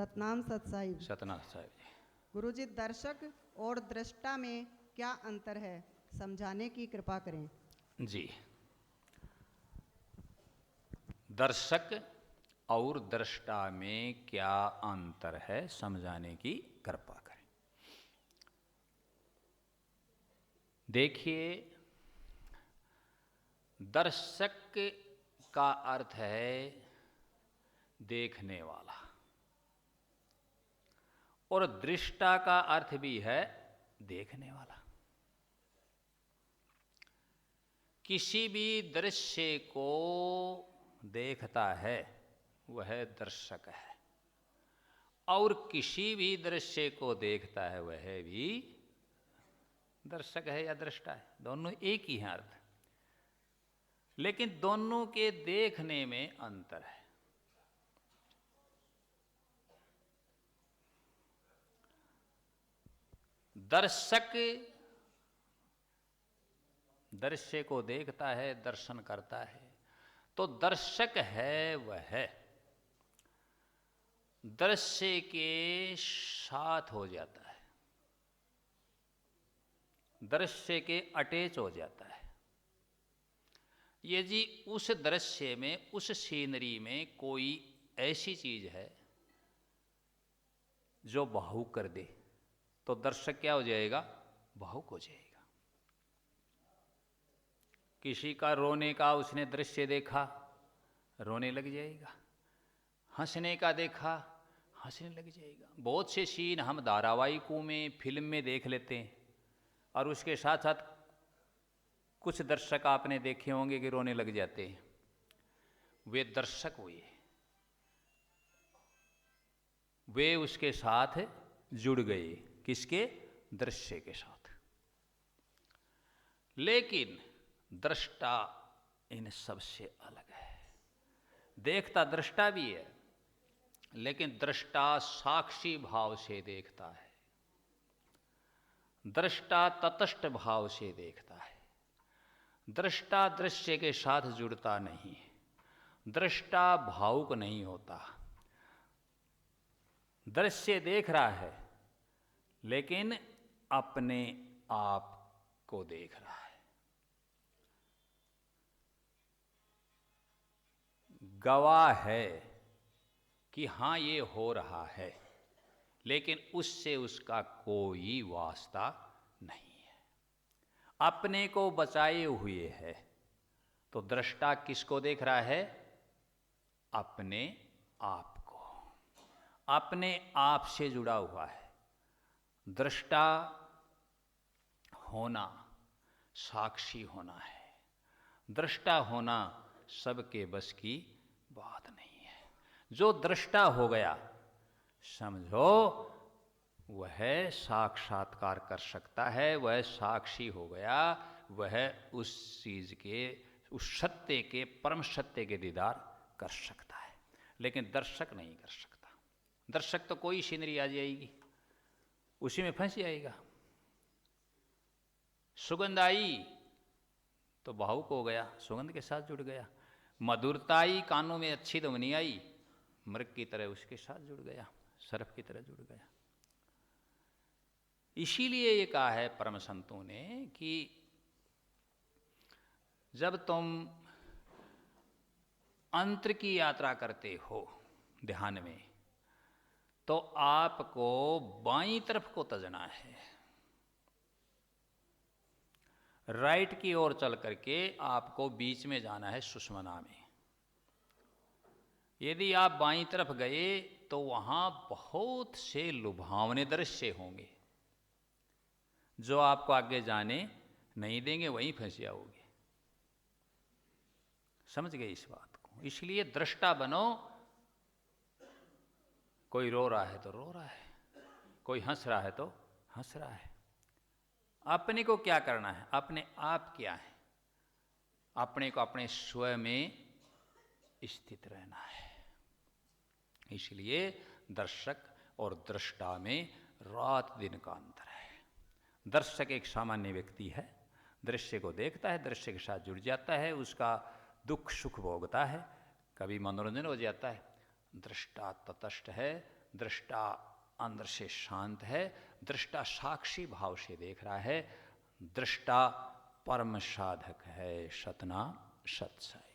सतनाम सत साहिब। सतनाम साहिब जी। गुरुजी, दर्शक और दृष्टा में क्या अंतर है, समझाने की कृपा करें। जी, दर्शक और दृष्टा में क्या अंतर है, समझाने की कृपा करें। देखिए, दर्शक का अर्थ है देखने वाला, और दृष्टा का अर्थ भी है देखने वाला। किसी भी दृश्य को देखता है वह दर्शक है, और किसी भी दृश्य को देखता है वह भी दर्शक है या दृष्टा है। दोनों एक ही हैं अर्थ, लेकिन दोनों के देखने में अंतर है। दर्शक दृश्य को देखता है, दर्शन करता है, तो दर्शक है वह दृश्य के साथ हो जाता है, दृश्य के अटैच हो जाता है। यदि उस दृश्य में, उस सीनरी में कोई ऐसी चीज है जो भावुक कर दे, तो दर्शक क्या हो जाएगा? भावुक हो जाएगा। किसी का रोने का उसने दृश्य देखा, रोने लग जाएगा। हंसने का देखा, हंसने लग जाएगा। बहुत से सीन हम धारावाहिकों में, फिल्म में देख लेते हैं, और उसके साथ साथ कुछ दर्शक आपने देखे होंगे कि रोने लग जाते हैं। वे दर्शक हुए, वे उसके साथ जुड़ गए। किसके? दृश्य के साथ। लेकिन दृष्टा इन सबसे अलग है। देखता दृष्टा भी है, लेकिन दृष्टा साक्षी भाव से देखता है, दृष्टा तटस्थ भाव से देखता है। दृष्टा दृश्य के साथ जुड़ता नहीं, दृष्टा भावुक नहीं होता। दृश्य देख रहा है, लेकिन अपने आप को देख रहा है। गवाह है कि हाँ ये हो रहा है, लेकिन उससे उसका कोई वास्ता नहीं है। अपने को बचाए हुए है। तो दृष्टा किसको देख रहा है? अपने आप को, अपने आप से जुड़ा हुआ है। दृष्टा होना साक्षी होना है। दृष्टा होना सबके बस की बात नहीं है। जो दृष्टा हो गया, समझो वह साक्षात्कार कर सकता है, वह साक्षी हो गया, वह उस चीज के, उस सत्य के, परम सत्य के दीदार कर सकता है। लेकिन दर्शक नहीं कर सकता। दर्शक तो कोई सीनरी आ जाएगी, उसी में फंस जाएगा। सुगंध आई तो भावुक हो गया, सुगंध के साथ जुड़ गया। मधुरता आई, कानों में अच्छी ध्वनि आई, मृग की तरह उसके साथ जुड़ गया, सर्प की तरह जुड़ गया। इसीलिए ये कहा है परम संतों ने कि जब तुम अंतर की यात्रा करते हो ध्यान में, तो आपको बाईं तरफ को तजना है। राइट की ओर चल करके आपको बीच में जाना है, सुषुम्ना में। यदि आप बाईं तरफ गए तो वहां बहुत से लुभावने दृश्य होंगे जो आपको आगे जाने नहीं देंगे, वहीं फंस जाओगे। समझ गए इस बात को? इसलिए दृष्टा बनो। कोई रो रहा है तो रो रहा है, कोई हंस रहा है तो हंस रहा है। अपने को क्या करना है? अपने आप क्या है? अपने को अपने स्वयं में स्थित रहना है। इसलिए दर्शक और दृष्टा में रात दिन का अंतर है। दर्शक एक सामान्य व्यक्ति है, दृश्य को देखता है, दृश्य के साथ जुड़ जाता है, उसका दुख सुख भोगता है, कभी मनोरंजन हो जाता है। दृष्टा तटस्थ है, दृष्टा अंदर से शांत है, दृष्टा साक्षी भाव से देख रहा है, दृष्टा परम साधक है। सतना सत्सय।